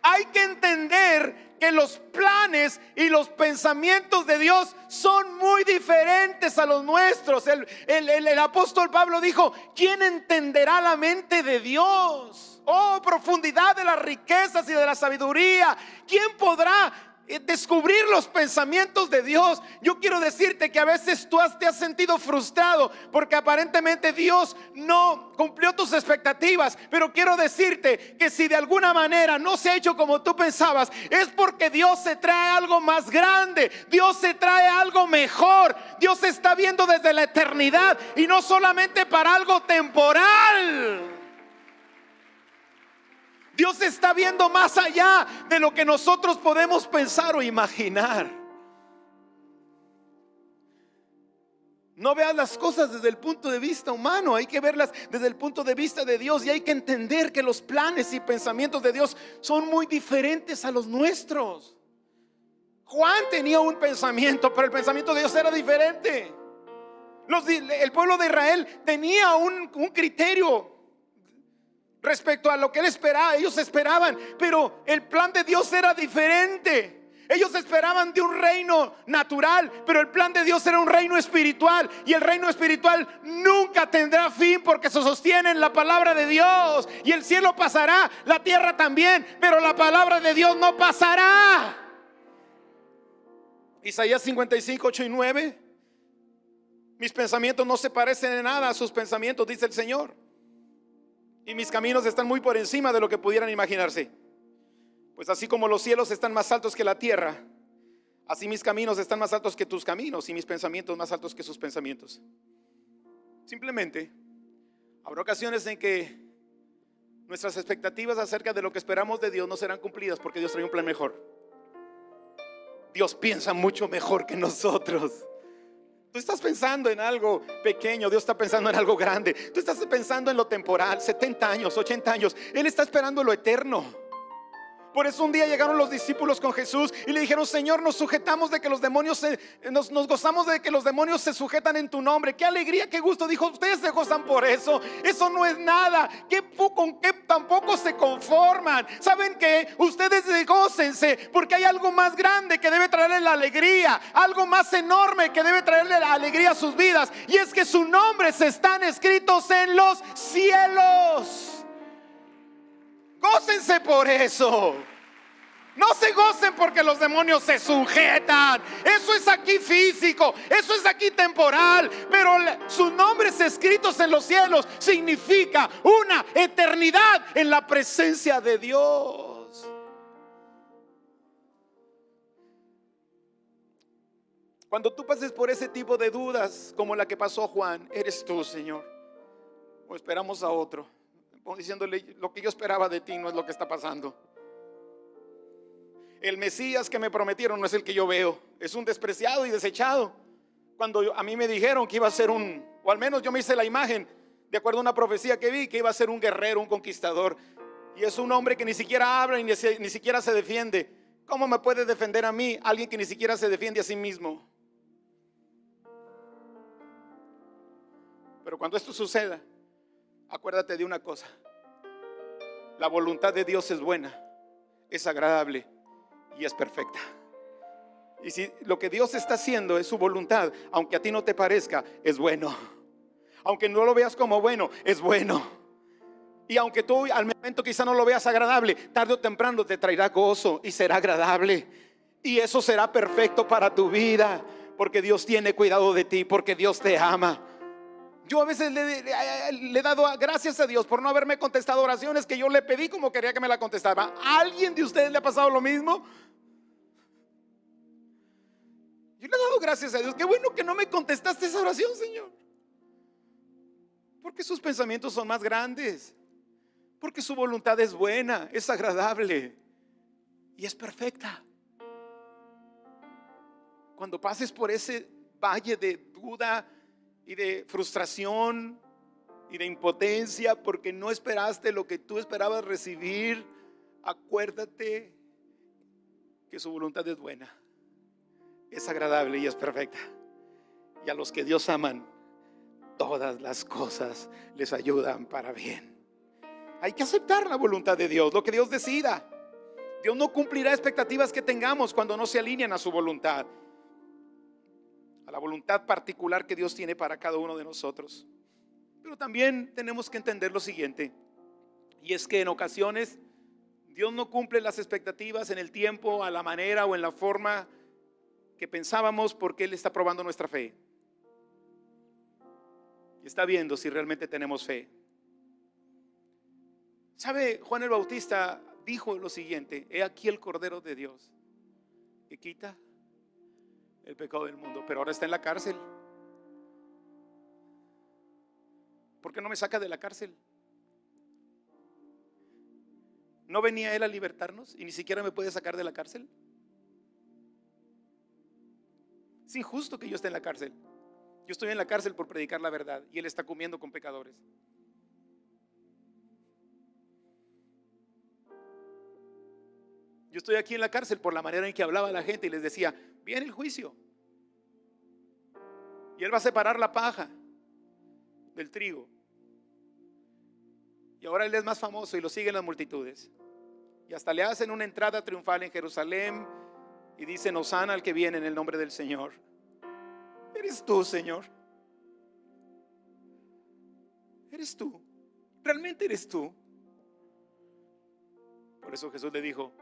Hay que entender que los planes y los pensamientos de Dios son muy diferentes a los nuestros. El apóstol Pablo dijo, ¿quién entenderá la mente de Dios? Oh, profundidad de las riquezas y de la sabiduría. ¿Quién podrá descubrir los pensamientos de Dios? Yo quiero decirte que a veces tú te has sentido frustrado porque aparentemente Dios no cumplió tus expectativas, pero quiero decirte que si de alguna manera no se ha hecho como tú pensabas, es porque Dios se trae algo más grande, Dios se trae algo mejor. Dios está viendo desde la eternidad y no solamente para algo temporal. Dios está viendo más allá de lo que nosotros podemos pensar o imaginar. No veas las cosas desde el punto de vista humano, hay que verlas desde el punto de vista de Dios. Y hay que entender que los planes y pensamientos de Dios son muy diferentes a los nuestros. Juan tenía un pensamiento, pero el pensamiento de Dios era diferente. El pueblo de Israel tenía un criterio respecto a lo que él esperaba. Ellos esperaban, pero el plan de Dios era diferente. Ellos esperaban de un reino natural, pero el plan de Dios era un reino espiritual. Y el reino espiritual nunca tendrá fin porque se sostiene en la palabra de Dios. Y el cielo pasará, la tierra también, pero la palabra de Dios no pasará. Isaías 55, 8 y 9. Mis pensamientos no se parecen en nada a sus pensamientos, dice el Señor. Y mis caminos están muy por encima de lo que pudieran imaginarse. Pues así como los cielos están más altos que la tierra, así mis caminos están más altos que tus caminos y mis pensamientos más altos que sus pensamientos. Simplemente habrá ocasiones en que nuestras expectativas acerca de lo que esperamos de Dios no serán cumplidas porque Dios trae un plan mejor. Dios piensa mucho mejor que nosotros. Tú estás pensando en algo pequeño, Dios está pensando en algo grande. Tú estás pensando en lo temporal, 70 años, 80 años. Él está esperando lo eterno. Por eso un día llegaron los discípulos con Jesús y le dijeron: Señor, nos sujetamos de que los demonios nos gozamos de que los demonios se sujetan en tu nombre. Qué alegría, qué gusto. Dijo: ustedes se gozan por eso. Eso no es nada. ¿Con qué tampoco se conforman? ¿Saben qué? Ustedes gócense, porque hay algo más grande que debe traerle la alegría, algo más enorme que debe traerle la alegría a sus vidas, y es que sus nombres están escritos en los cielos. Gócense por eso. No se gocen porque los demonios se sujetan. Eso es aquí físico, eso es aquí temporal. Pero sus nombres escritos en los cielos significa una eternidad en la presencia de Dios. Cuando tú pases por ese tipo de dudas como la que pasó Juan, eres tú, Señor, o esperamos a otro, diciéndole: lo que yo esperaba de ti no es lo que está pasando. El Mesías que me prometieron no es el que yo veo. Es un despreciado y desechado. Cuando a mí me dijeron que iba a ser o al menos yo me hice la imagen, de acuerdo a una profecía que vi, que iba a ser un guerrero, un conquistador. Y es un hombre que ni siquiera habla y ni siquiera se defiende. ¿Cómo me puede defender a mí alguien que ni siquiera se defiende a sí mismo? Pero cuando esto suceda, acuérdate de una cosa: la voluntad de Dios es buena, es agradable y es perfecta. Y si lo que Dios está haciendo es su voluntad, aunque a ti no te parezca, es bueno. Aunque no lo veas como bueno, es bueno. Y aunque tú al momento quizá no lo veas agradable, tarde o temprano te traerá gozo y será agradable. Y eso será perfecto para tu vida, porque Dios tiene cuidado de ti, porque Dios te ama. Yo a veces le he dado gracias a Dios por no haberme contestado oraciones que yo le pedí como quería que me la contestara. ¿A alguien de ustedes le ha pasado lo mismo? Yo le he dado gracias a Dios. Qué bueno que no me contestaste esa oración, Señor, porque sus pensamientos son más grandes, porque su voluntad es buena, es agradable y es perfecta. Cuando pases por ese valle de duda y de frustración y de impotencia porque no esperaste lo que tú esperabas recibir, acuérdate que su voluntad es buena, es agradable y es perfecta. Y a los que Dios aman, todas las cosas les ayudan para bien. Hay que aceptar la voluntad de Dios, lo que Dios decida. Dios no cumplirá expectativas que tengamos cuando no se alinean a su voluntad, a la voluntad particular que Dios tiene para cada uno de nosotros. Pero también tenemos que entender lo siguiente, y es que en ocasiones Dios no cumple las expectativas en el tiempo, a la manera o en la forma que pensábamos, porque Él está probando nuestra fe y está viendo si realmente tenemos fe. ¿Sabe? Juan el Bautista dijo lo siguiente: he aquí el Cordero de Dios que quita el pecado del mundo. Pero ahora está en la cárcel. ¿Por qué no me saca de la cárcel? ¿No venía Él a libertarnos y ni siquiera me puede sacar de la cárcel? Es injusto que yo esté en la cárcel. Yo estoy en la cárcel por predicar la verdad y Él está comiendo con pecadores. Yo estoy aquí en la cárcel por la manera en que hablaba a la gente y les decía: viene el juicio y Él va a separar la paja del trigo. Y ahora Él es más famoso y lo siguen las multitudes. Y hasta le hacen una entrada triunfal en Jerusalén y dicen: hosana al que viene en el nombre del Señor. Eres tú, Señor. Eres tú. Realmente eres tú. Por eso Jesús le dijo: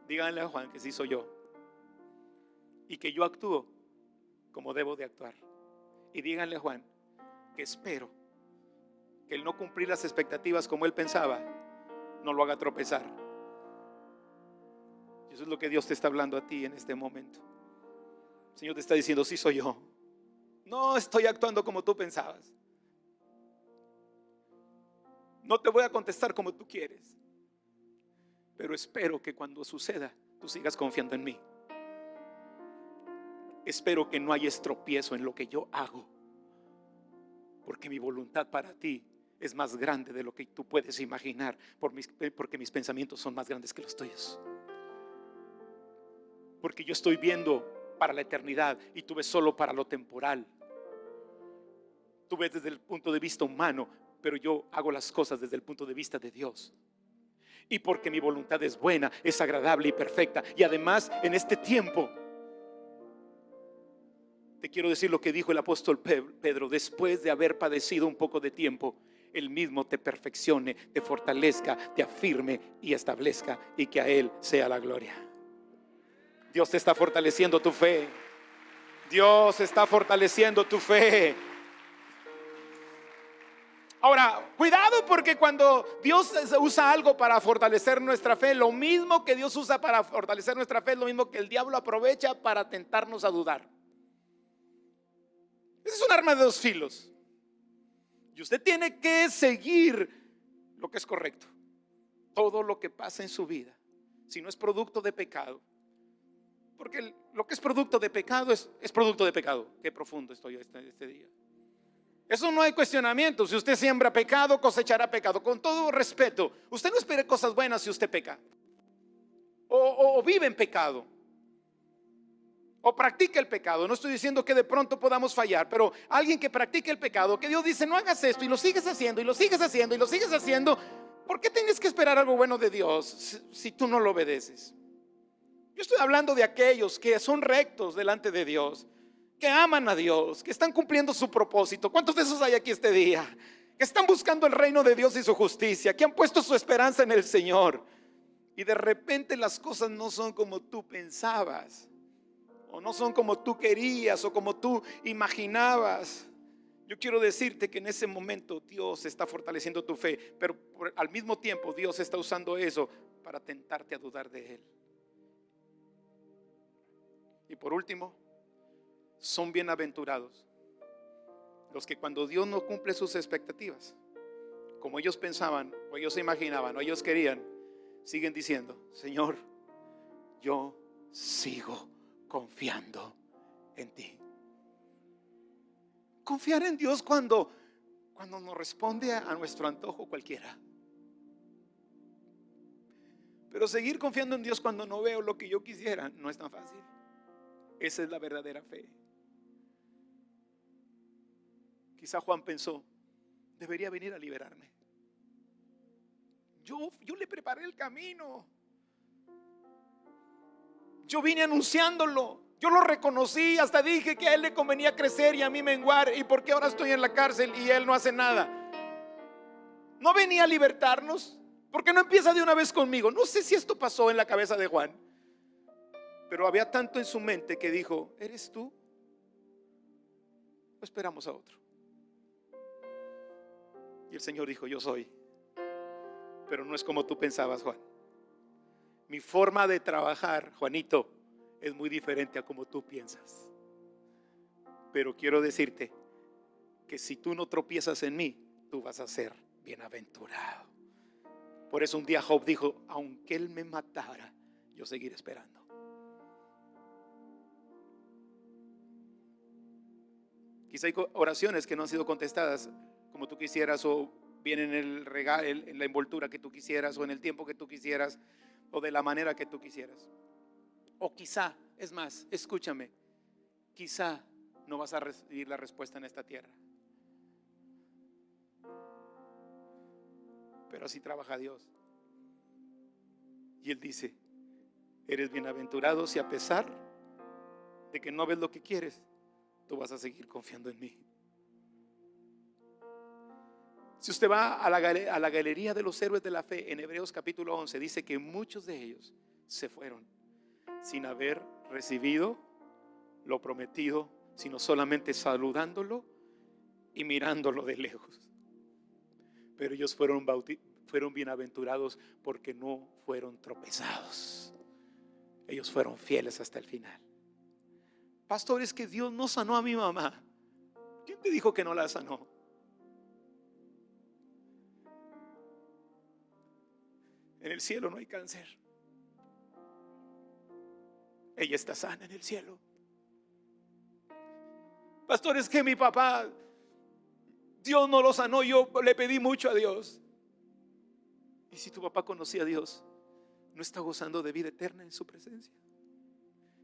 díganle a Juan que sí soy yo y que yo actúo como debo de actuar. Y díganle a Juan que espero que el no cumplir las expectativas como él pensaba no lo haga tropezar. Y eso es lo que Dios te está hablando a ti en este momento. El Señor te está diciendo: sí soy yo. No estoy actuando como tú pensabas. No te voy a contestar como tú quieres, pero espero que cuando suceda tú sigas confiando en mí. Espero que no haya tropiezo en lo que yo hago, porque mi voluntad para ti es más grande de lo que tú puedes imaginar, porque mis pensamientos son más grandes que los tuyos. Porque yo estoy viendo para la eternidad y tú ves solo para lo temporal. Tú ves desde el punto de vista humano, pero yo hago las cosas desde el punto de vista de Dios. Y porque mi voluntad es buena, es agradable y perfecta. Y además en este tiempo te quiero decir lo que dijo el apóstol Pedro: después de haber padecido un poco de tiempo, Él mismo te perfeccione, te fortalezca, te afirme y establezca, y que a Él sea la gloria. Dios te está fortaleciendo tu fe. Dios está fortaleciendo tu fe. Ahora, cuidado, porque cuando Dios usa algo para fortalecer nuestra fe, lo mismo que Dios usa para fortalecer nuestra fe es lo mismo que el diablo aprovecha para tentarnos a dudar. Es un arma de dos filos. Y usted tiene que seguir lo que es correcto. Todo lo que pasa en su vida, si no es producto de pecado, porque lo que es producto de pecado es producto de pecado. Qué profundo estoy este día. Eso no hay cuestionamiento. Si usted siembra pecado, cosechará pecado. Con todo respeto, usted no espere cosas buenas si usted peca o vive en pecado o practica el pecado. No estoy diciendo que de pronto podamos fallar, pero alguien que practique el pecado, que Dios dice no hagas esto, y lo sigues haciendo y lo sigues haciendo y lo sigues haciendo, ¿por qué tienes que esperar algo bueno de Dios si tú no lo obedeces? Yo estoy hablando de aquellos que son rectos delante de Dios, que aman a Dios, que están cumpliendo su propósito. ¿Cuántos de esos hay aquí este día? Que están buscando el reino de Dios y su justicia, que han puesto su esperanza en el Señor, y de repente las cosas no son como tú pensabas, o no son como tú querías, o como tú imaginabas. Yo quiero decirte que en ese momento Dios está fortaleciendo tu fe, pero al mismo tiempo Dios está usando eso para tentarte a dudar de Él. Y por último, son bienaventurados los que cuando Dios no cumple sus expectativas, como ellos pensaban, o ellos se imaginaban, o ellos querían, siguen diciendo: Señor, yo sigo confiando en ti. Confiar en Dios cuando nos responde a nuestro antojo cualquiera. Pero seguir confiando en Dios cuando no veo lo que yo quisiera no es tan fácil. Esa es la verdadera fe. Quizá Juan pensó: debería venir a liberarme. Yo le preparé el camino. Yo vine anunciándolo. Yo lo reconocí, hasta dije que a él le convenía crecer y a mí menguar. ¿Y por qué ahora estoy en la cárcel y él no hace nada? ¿No venía a libertarnos? ¿Por qué no empieza de una vez conmigo? No sé si esto pasó en la cabeza de Juan, pero había tanto en su mente que dijo: ¿eres tú? ¿O esperamos a otro? Y el Señor dijo: yo soy. Pero no es como tú pensabas, Juan. Mi forma de trabajar, Juanito, es muy diferente a como tú piensas. Pero quiero decirte que si tú no tropiezas en mí, tú vas a ser bienaventurado. Por eso un día Job dijo: aunque él me matara, yo seguiré esperando. Quizá hay oraciones que no han sido contestadas como tú quisieras, o vienen en el regalo, en la envoltura que tú quisieras, o en el tiempo que tú quisieras, o de la manera que tú quisieras. O quizá, es más, escúchame, quizá no vas a recibir la respuesta en esta tierra, pero así trabaja Dios. Y Él dice: eres bienaventurado si a pesar de que no ves lo que quieres, tú vas a seguir confiando en mí. Si usted va a la galería de los héroes de la fe, en Hebreos capítulo 11, dice que muchos de ellos se fueron sin haber recibido lo prometido, sino solamente saludándolo y mirándolo de lejos. Pero ellos fueron bienaventurados porque no fueron tropezados. Ellos fueron fieles hasta el final. Pastor, es que Dios no sanó a mi mamá. ¿Quién te dijo que no la sanó? En el cielo no hay cáncer. Ella está sana en el cielo. Pastor, es que mi papá, Dios no lo sanó. Yo le pedí mucho a Dios. Y si tu papá conocía a Dios, no está gozando de vida eterna en su presencia.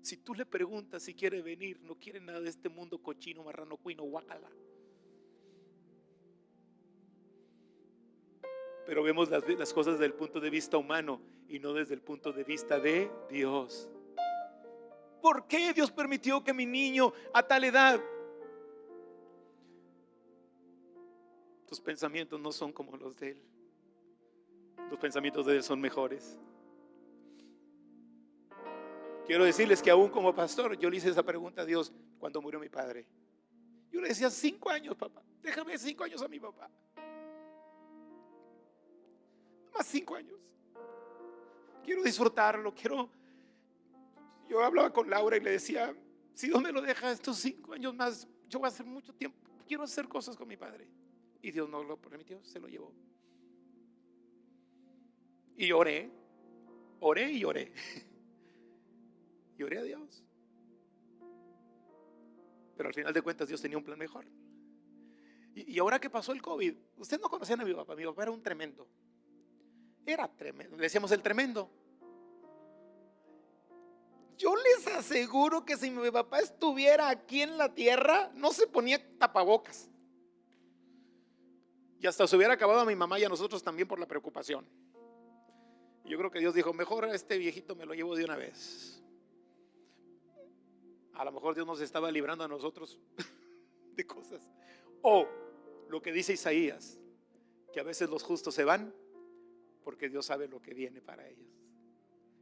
Si tú le preguntas si quiere venir, no quiere nada de este mundo cochino, marrano, cuino, guácala. Pero vemos las cosas desde el punto de vista humano y no desde el punto de vista de Dios. ¿Por qué Dios permitió que mi niño a tal edad? Tus pensamientos no son como los de Él. Los pensamientos de Él son mejores. Quiero decirles que aún como pastor, yo le hice esa pregunta a Dios cuando murió mi padre. Yo le decía, 5 años, papá. Déjame 5 años a mi papá. Más 5 años. Quiero disfrutarlo, Yo hablaba con Laura y le decía, si Dios me lo deja estos 5 años más, yo voy a hacer mucho tiempo. Quiero hacer cosas con mi padre. Y Dios no lo permitió, se lo llevó. Y oré y oré. Y oré a Dios. Pero al final de cuentas Dios tenía un plan mejor. Y ahora que pasó el COVID, ustedes no conocían a mi papá. Mi papá era un tremendo. Era tremendo, le decíamos el tremendo. Yo les aseguro que si mi papá estuviera aquí en la tierra, no se ponía tapabocas. Y hasta se hubiera acabado a mi mamá y a nosotros también por la preocupación. Yo creo que Dios dijo, mejor a este viejito me lo llevo de una vez. A lo mejor Dios nos estaba librando a nosotros de cosas. O lo que dice Isaías, que a veces los justos se van porque Dios sabe lo que viene para ellos.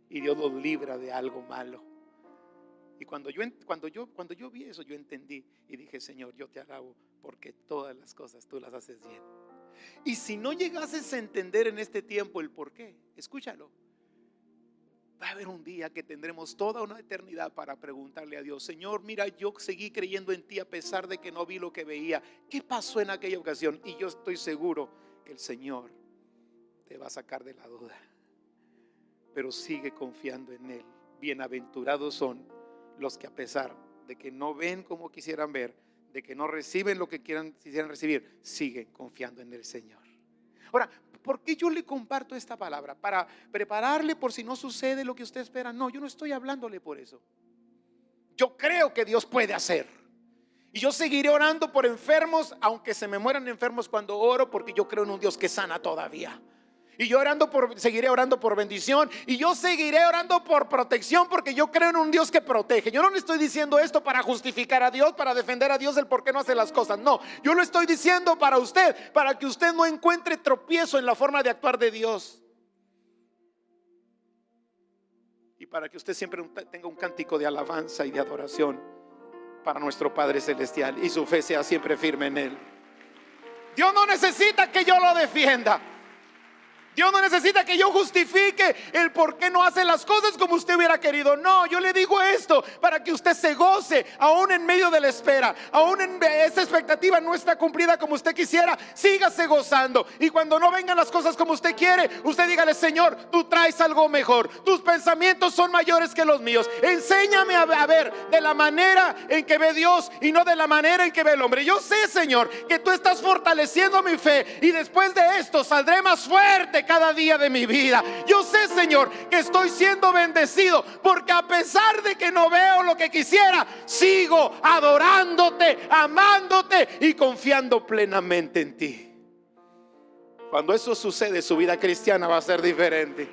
Y Dios los libra de algo malo. Y cuando yo vi eso, yo entendí y dije, Señor, yo te alabo porque todas las cosas tú las haces bien. Y si no llegases a entender en este tiempo el por qué, escúchalo. Va a haber un día que tendremos toda una eternidad para preguntarle a Dios, Señor, mira, yo seguí creyendo en ti a pesar de que no vi lo que veía. ¿Qué pasó en aquella ocasión? Y yo estoy seguro que el Señor te va a sacar de la duda. Pero sigue confiando en Él. Bienaventurados son los que a pesar de que no ven como quisieran ver, de que no reciben lo que quisieran recibir, siguen confiando en el Señor. Ahora, ¿por qué yo le comparto esta palabra? ¿Para prepararle por si no sucede lo que usted espera? No, yo no estoy hablándole por eso. Yo creo que Dios puede hacer. Y yo seguiré orando por enfermos, aunque se me mueran enfermos cuando oro, porque yo creo en un Dios que sana todavía. Y yo seguiré orando por bendición. Y yo seguiré orando por protección, porque yo creo en un Dios que protege. Yo no le estoy diciendo esto para justificar a Dios, para defender a Dios del por qué no hace las cosas. No, yo lo estoy diciendo para usted, para que usted no encuentre tropiezo en la forma de actuar de Dios. Y para que usted siempre tenga un cántico de alabanza y de adoración para nuestro Padre Celestial, y su fe sea siempre firme en Él. Dios no necesita que yo lo defienda. Dios no necesita que yo justifique el por qué no hace las cosas como usted hubiera querido. No, yo le digo esto para que usted se goce, aún en medio de la espera, aún en esa expectativa no está cumplida como usted quisiera, sígase gozando. Y cuando no vengan las cosas como usted quiere, usted dígale, Señor, tú traes algo mejor. Tus pensamientos son mayores que los míos. Enséñame a ver de la manera en que ve Dios y no de la manera en que ve el hombre. Yo sé, Señor, que tú estás fortaleciendo mi fe, y después de esto saldré más fuerte cada día de mi vida. Yo sé, Señor, que estoy siendo bendecido, porque a pesar de que no veo lo que quisiera, sigo adorándote, amándote y confiando plenamente en ti. Cuando eso sucede, su vida cristiana va a ser diferente.